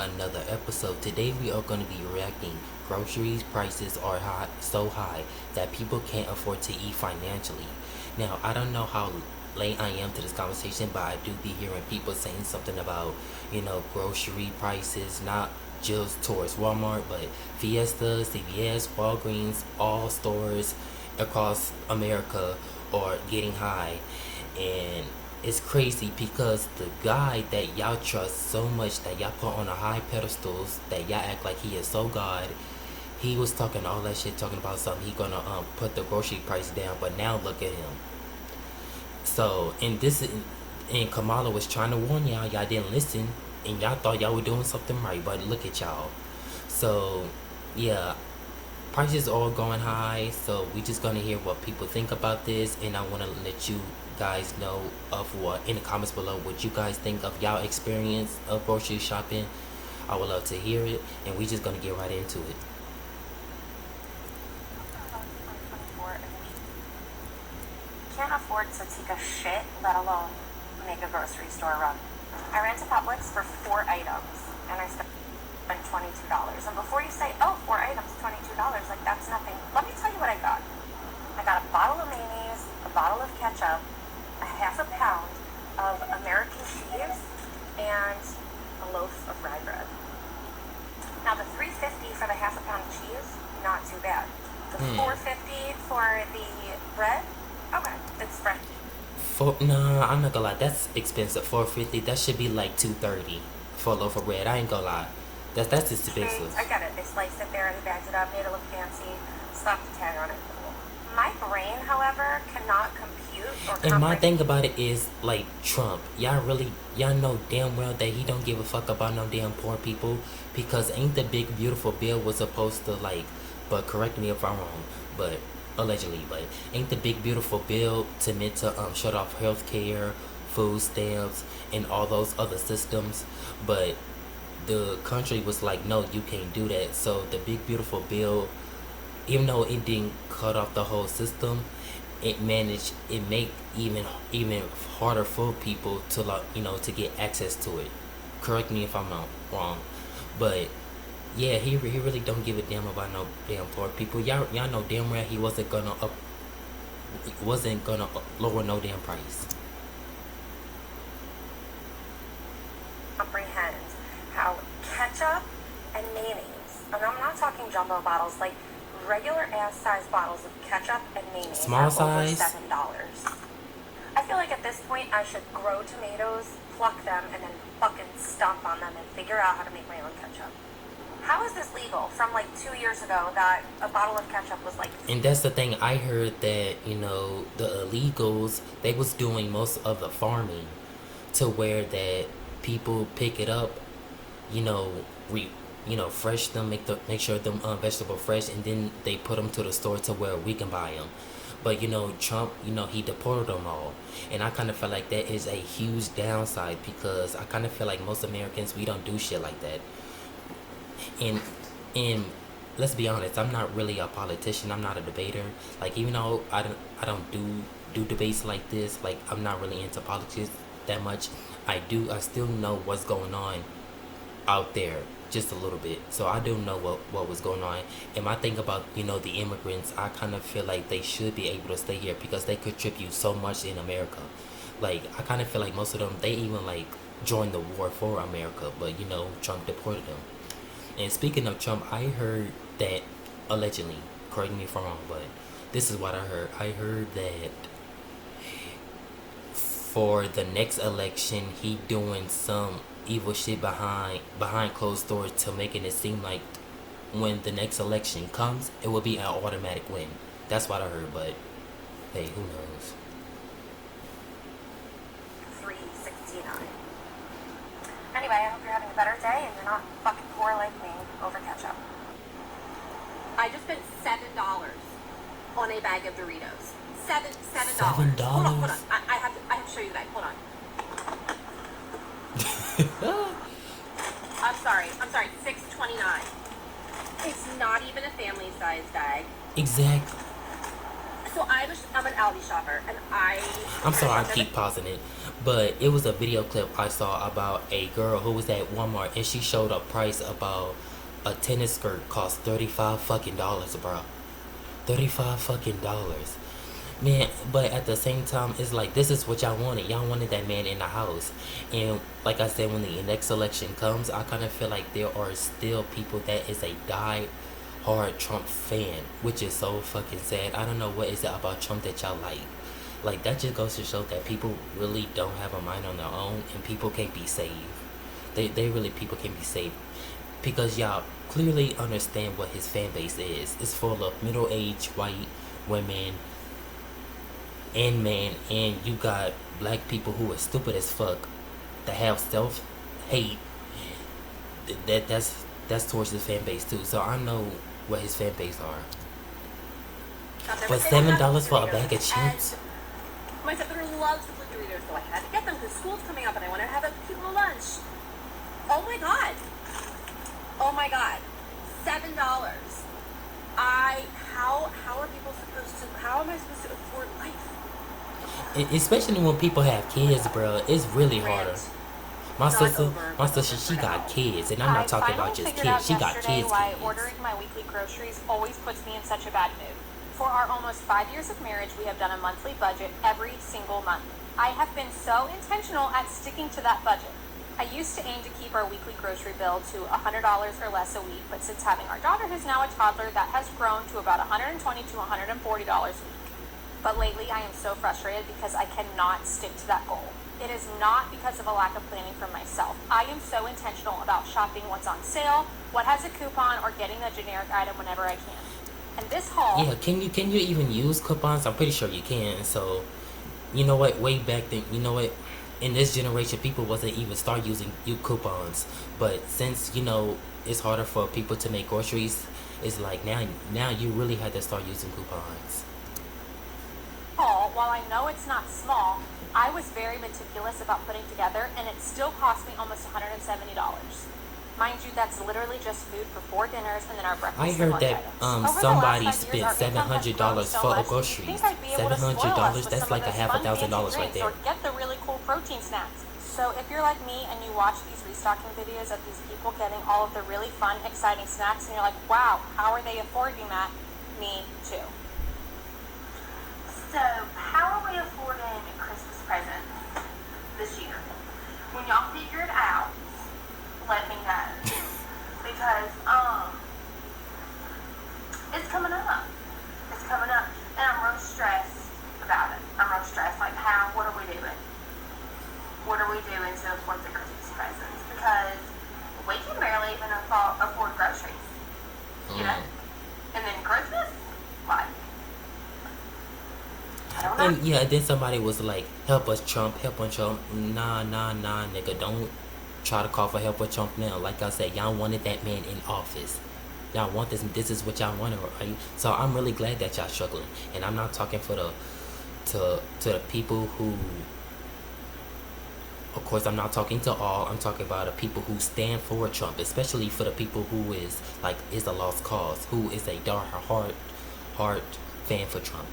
another episode. Today we are going to be reacting. Groceries prices are high, so high that people can't afford to eat financially. Now, I don't know how late I am to this conversation, but I do be hearing people saying something about, grocery prices, not just towards Walmart, but Fiesta, CVS, Walgreens, all stores across America are getting high. And it's crazy because the guy that y'all trust so much, that y'all put on a high pedestals, that y'all act like he is so God, he was talking all that shit, talking about something he gonna put the grocery price down, but now look at him. So and Kamala was trying to warn y'all didn't listen, and y'all thought y'all were doing something right, but look at y'all. So yeah, prices are going high, so we just gonna hear what people think about this, and I want to let you guys know of what in the comments below what you guys think of y'all experience of grocery shopping. I would love to hear it, and we just gonna get right into it. Can't afford to take a shit, let alone make a grocery store run. I ran to Publix for 4 items, and I spent $22. And before you say, oh, 4 items, $22, like that's nothing, let me tell you what I got. I got a bottle of mayonnaise, a bottle of ketchup, a half a pound of American cheese, and a loaf of rye bread. Now the $3.50 for the half a pound of cheese, not too bad. The $4.50 for the bread, okay, it's French. Nah, I'm not gonna lie, that's expensive. $4.50, that should be like $2.30 for a loaf of bread. I ain't gonna lie, that's expensive. I get it. They sliced it there, they bagged it up, made it look fancy, slapped the tag on it. My brain, however, cannot compute or And my thing about it is, like, Trump, y'all know damn well that he don't give a fuck about no damn poor people, because ain't the big beautiful bill was supposed to, like, but correct me if I'm wrong, but allegedly, but ain't the big beautiful bill to meant to shut off healthcare, food stamps, and all those other systems, but the country was like, no, you can't do that. So the big beautiful bill, even though it didn't cut off the whole system, it make even harder for people to, like, to get access to it. Correct me if I'm not wrong, but yeah, he really don't give a damn about no damn poor people. Y'all know damn well he wasn't gonna lower no damn price. Comprehend how ketchup and mayonnaise, and I'm not talking jumbo bottles, like regular ass size bottles of ketchup and mayonnaise, small size, over $7. I feel like at this point I should grow tomatoes, pluck them, and then fucking stomp on them and figure out how to make my own ketchup. How is this legal from like 2 years ago that a bottle of ketchup was like... And that's the thing, I heard that, the illegals, they was doing most of the farming to where that people pick it up, fresh them, make sure them vegetable fresh, and then they put them to the store to where we can buy them. But Trump, he deported them all, and I kind of feel like that is a huge downside, because I kind of feel like most Americans, we don't do shit like that. And let's be honest, I'm not really a politician. I'm not a debater. Like, even though I don't do debates like this, like, I'm not really into politics that much. I still know what's going on out there just a little bit. So I do know what was going on. And my thing about, the immigrants, I kind of feel like they should be able to stay here because they contribute so much in America. Like, I kind of feel like most of them, they even, like, joined the war for America, but, Trump deported them. And speaking of Trump, I heard that, allegedly, correct me if I'm wrong, but this is what I heard. I heard that for the next election, he doing some evil shit behind closed doors to making it seem like when the next election comes, it will be an automatic win. That's what I heard, but hey, who knows? $3.69. Anyway, I hope you're having a better day and you're not fucking poor like me over ketchup. I just spent $7 on a bag of Doritos. $7. $7? Hold on. I have to show you the bag. Hold on. I'm sorry. $6.29. It's not even a family size bag. Exactly. So I'm an Aldi shopper, and I'm I sorry I shop there. keep pausing it, but it was a video clip I saw about a girl who was at Walmart and she showed a price about a tennis skirt cost $35 fucking, bro. $35 fucking. Man, but at the same time, it's like this is what y'all wanted. Y'all wanted that man in the house, and like I said, when the next election comes, I kind of feel like there are still people that is a die hard Trump fan, which is so fucking sad. I don't know what is it about Trump that y'all like. Like that just goes to show that people really don't have a mind on their own, and people can't be saved. They really people can be saved because y'all clearly understand what his fan base is. It's full of middle-aged white women and man, and you got black people who are stupid as fuck that have self hate. That's towards his fan base too. So I know what his fan base are. But $7 for a bag of chips? My stepdaughter loves the blue Doritos, so I had to get them because school's coming up and I wanted to have a cute little lunch. Oh my god. Oh my god. $7. How are people supposed to, how am I supposed to afford life? Especially when people have kids, bro. It's really harder. Rant. My Not sister, over, my but sister, over she for got now. kids, and I'm not talking about just kids. She got Yesterday kids, why kids. ordering my weekly groceries always puts me in such a bad mood. For our almost 5 years of marriage, we have done a monthly budget every single month. I have been so intentional at sticking to that budget. I used to aim to keep our weekly grocery bill to $100 or less a week, but since having our daughter who's now a toddler, that has grown to about $120 to $140 a week. But lately, I am so frustrated because I cannot stick to that goal. It is not because of a lack of planning for myself. I am so intentional about shopping what's on sale, what has a coupon, or getting a generic item whenever I can. And this haul... Yeah, can you even use coupons? I'm pretty sure you can. So, you know what? Way back then, you know what? In this generation, people wasn't even start using coupons. But since it's harder for people to make groceries, it's like now you really had to start using coupons. While I know it's not small, I was very meticulous about putting together, and it still cost me almost $170. Mind you, that's literally just food for 4 dinners and then our breakfast I and heard lunch that items. somebody spent $700 for a groceries. $700, that's like a half $1,000 right there. Or get the really cool protein snacks. So if you're like me and you watch these restocking videos of these people getting all of the really fun, exciting snacks, and you're like, wow, how are they affording that? Me too. So, how are we affording Christmas presents this year? When y'all figure it out, let me know. Because, it's coming up. It's coming up. And I'm real stressed about it. I'm real stressed. Like, what are we doing? What are we doing to afford the Christmas presents? Because we can barely even afford groceries. You know? And then Christmas? Like, And yeah, then somebody was like, help us Trump, help us Trump. Nah, nigga, don't try to call for help with Trump now. Like I said, y'all wanted that man in office. Y'all want this is what y'all wanted, right? So I'm really glad that y'all struggling. And I'm not talking for to the people who, of course I'm not talking to all, I'm talking about the people who stand for Trump, especially for the people who is a lost cause, who is a hard fan for Trump.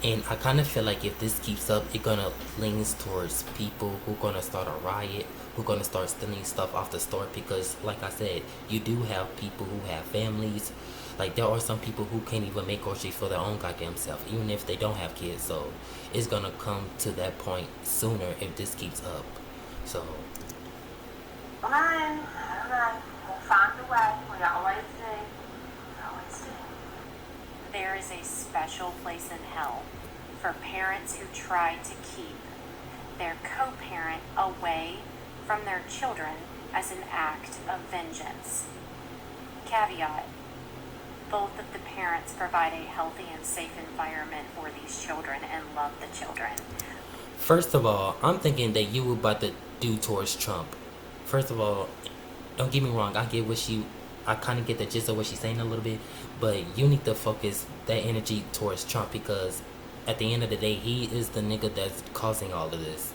And I kind of feel like if this keeps up, it's gonna lean towards people who gonna start a riot, who gonna start stealing stuff off the store. Because, like I said, you do have people who have families. Like, there are some people who can't even make groceries for their own goddamn self, even if they don't have kids. So, it's gonna come to that point sooner if this keeps up. So, fine. I don't know. We'll find a way. We always do. Always do. There is a special place in hell for parents who try to keep their co-parent away from their children as an act of vengeance. Caveat: both of the parents provide a healthy and safe environment for these children and love the children. first of all, I'm thinking that you were about to do towards Trump. First of all, don't get me wrong, I kind of get the gist of what she's saying a little bit, but you need to focus that energy towards Trump, because at the end of the day, he is the nigga that's causing all of this.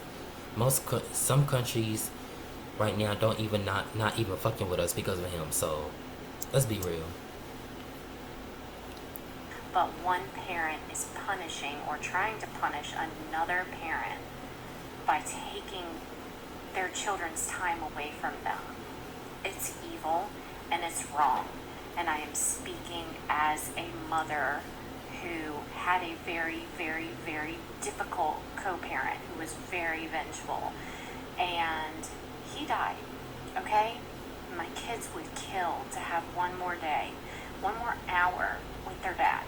Some countries right now don't even not even fucking with us because of him. So let's be real. but one parent is punishing or trying to punish another parent by taking their children's time away from them. It's evil and it's wrong. And I am speaking as a mother who had a very, very, very difficult co-parent who was very vengeful. And he died, okay? My kids would kill to have one more day, one more hour with their dad.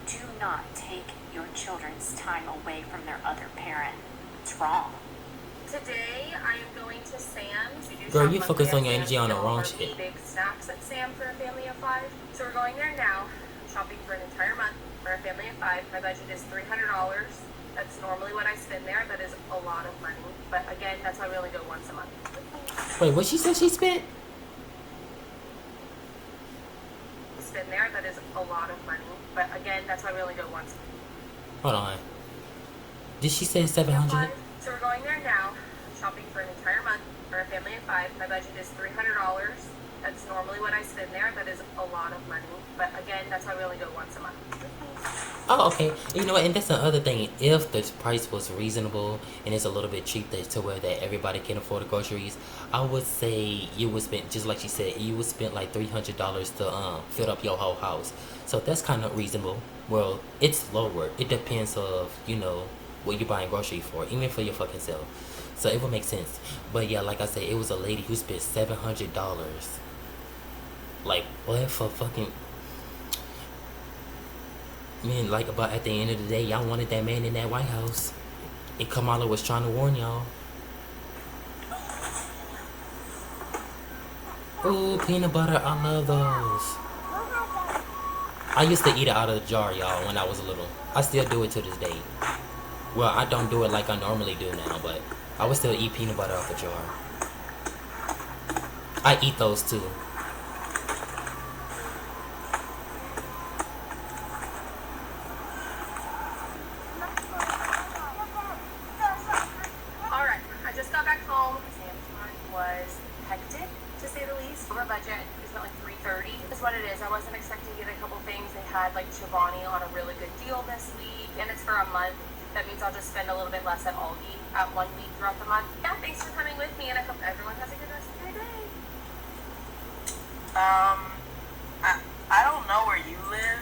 Do not take your children's time away from their other parent. It's wrong. Today, I am going to Sam's. Girl, you focus on your energy on the wrong shit. Big snacks at Sam for a family of 5. So we're going there now, shopping for an entire month for a family of 5. My budget is $300. That's normally what I spend there. That is a lot of money. But again, that's why we only go once a month. Wait, what she said she spent? Spend there. That is a lot of money. But again, that's why we only go once. Hold on. Did she say 700? So we're going there now, shopping for an entire month for a family of 5. My budget is $300. That's normally what I spend there. That is a lot of money. But again, that's why we only go once a month. Oh, okay. You know what? And that's the other thing. If the price was reasonable and it's a little bit cheap to where that everybody can afford the groceries, I would say you would spend, just like she said, you would spend like $300 to fill up your whole house. So that's kind of reasonable. Well, it's lower. It depends of, you know, what you're buying groceries for, even for your fucking self. So it would make sense. But yeah, like I said, it was a lady who spent $700. Like, what for fucking... Man, like, but at the end of the day, y'all wanted that man in that White House. And Kamala was trying to warn y'all. Ooh, peanut butter, I love those. I used to eat it out of the jar, y'all, when I was little. I still do it to this day. Well, I don't do it like I normally do now, but I would still eat peanut butter out the jar. I eat those too. Alright, I just got back home. Sam's month was hectic, to say the least. Over budget, we spent like $330. That's what it is. I wasn't expecting to get a couple things. They had like Chobani on a really good deal this week, and it's for a month. That means I'll just spend a little bit less at Aldi at 1 week throughout the month. Yeah, thanks for coming with me, and I hope everyone has a good rest of their day. I don't know where you live.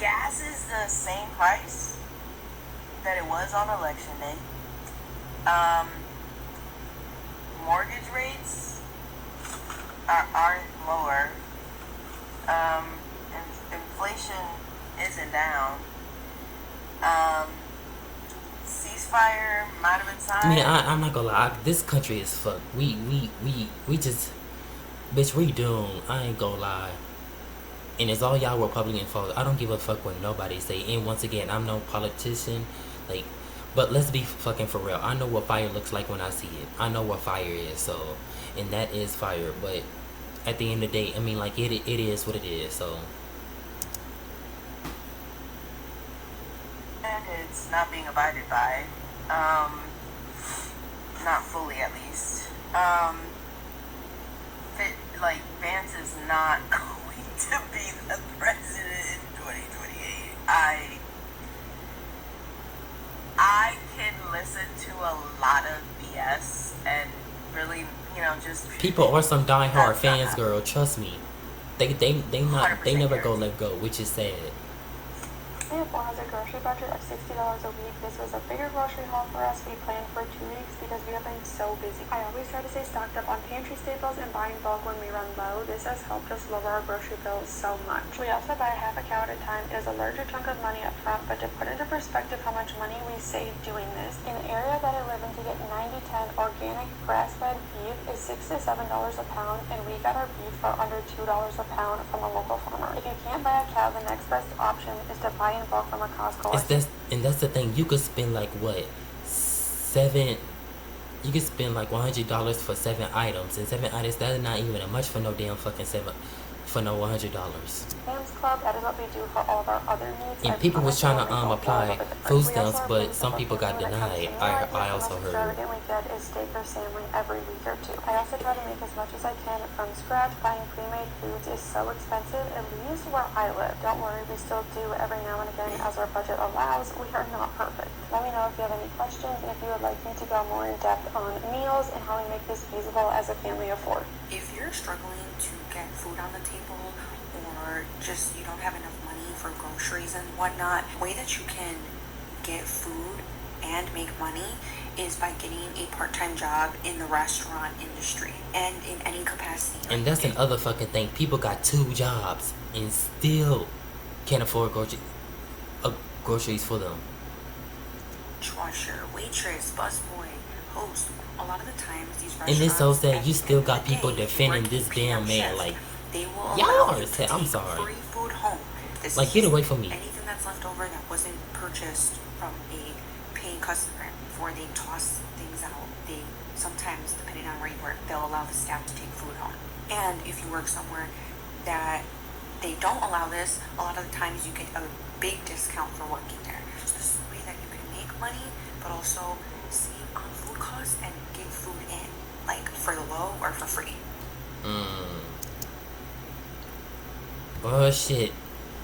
Gas is the same price that it was on election day. Mortgage rates aren't lower. Inflation isn't down. Ceasefire might have been signed. I mean, I'm not gonna lie. This country is fucked. We just... Bitch, we doomed. I ain't gonna lie. And it's all y'all Republican fault. I don't give a fuck what nobody say. And once again, I'm no politician. Like, but let's be fucking for real. I know what fire looks like when I see it. I know what fire is. So, and that is fire. But at the end of the day, I mean, like, it is what it is. So. It's not being abided by. Not fully, at least. Like, Vance is not going to be the president in 2028. I can listen to a lot of BS and really, you know, just... People are some die-hard fans, girl. Trust me. They never go let go, which is sad. Singapore has a grocery budget of $60 a week. This was a bigger grocery haul for us. We planned for 2 weeks because we have been so busy. I always try to stay stocked up on pantry staples and buy in bulk when we run low. This has helped us lower our grocery bills so much. We also buy half a cow at a time. It is a larger chunk of money up front, but to put into perspective how much money we save doing this, in the area that I live in, to get 90/10 organic grass-fed beef is $6 to $7 a pound, and we got our beef for under $2 a pound from a local farmer. If you can't buy a cow, the next best option is to buy in bulk from a Costco. And that's the thing. You could spend like what, you could spend like $100 for 7 items, and 7 items, that is not even much for no damn fucking for no $100. Sam's Club, that is what we do for all of our other needs. And I people was promise trying it to will make a whole apply lot of difference. food We also stamps, have but things some for people got family when it comes to denied. meal I ideas. The also most heard. extravagant we get is steak or salmon every week or two. I also try to make as much as I can from scratch. Buying pre-made foods is so expensive, at least where I live. Don't worry, we still do every now and again as our budget allows. We are not perfect. Let me know if you have any questions and if you would like me to go more in depth on meals and how we make this feasible as a family of four. If you're struggling to get food on the table, or just you don't have enough money for groceries and whatnot, the way that you can get food and make money is by getting a part-time job in the restaurant industry and in any capacity. And that's another fucking thing. People got 2 jobs and still can't afford groceries for them. Dishwasher, waitress, busboy, host. A lot of the times these restaurants, And it's so sad at you the still end of got the people day, defending working this PM damn man. shifts, Like, they will y'all allow are you to sad. I'm take sorry. free food home. This Like, is get away from me. anything that's left over that wasn't purchased from a paying customer before they toss things out. They sometimes, depending on where you work, they'll allow the staff to take food home. And if you work somewhere that they don't allow this, a lot of the times you get a big discount for working there. So this is a way that you can make money, but also save on food costs and get food in, like for the low or for free. Oh shit.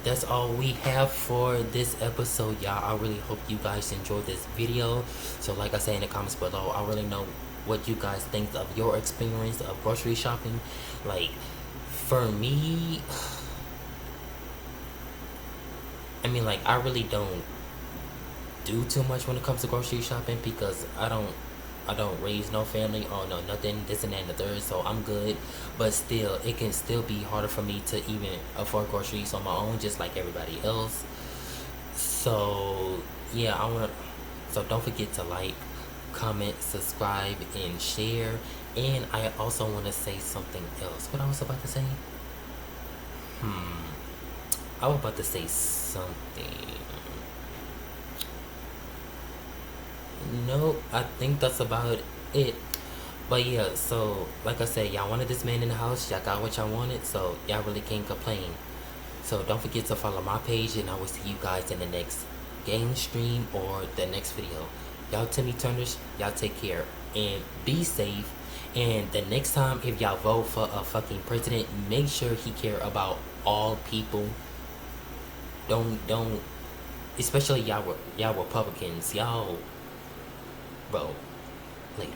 That's all we have for this episode, y'all. I really hope you guys enjoyed this video. So like I said in the comments below, I really know what you guys think of your experience of grocery shopping. Like, for me, I mean, like, I really don't do too much when it comes to grocery shopping because I don't raise no family or no nothing, this and that and the third, so I'm good. But still, it can still be harder for me to even afford groceries on my own, just like everybody else. So yeah, so don't forget to like, comment, subscribe, and share. And I also want to say something else. What I was about to say? I was about to say something. Nope, I think that's about it. But yeah, so like I said, y'all wanted this man in the house, y'all got what y'all wanted, so y'all really can't complain. So don't forget to follow my page, and I will see you guys in the next game stream or the next video. Y'all Timmy Turners, y'all take care and be safe. And the next time, if y'all vote for a fucking president, make sure he care about all people. Don't, especially y'all Republicans, y'all vote later.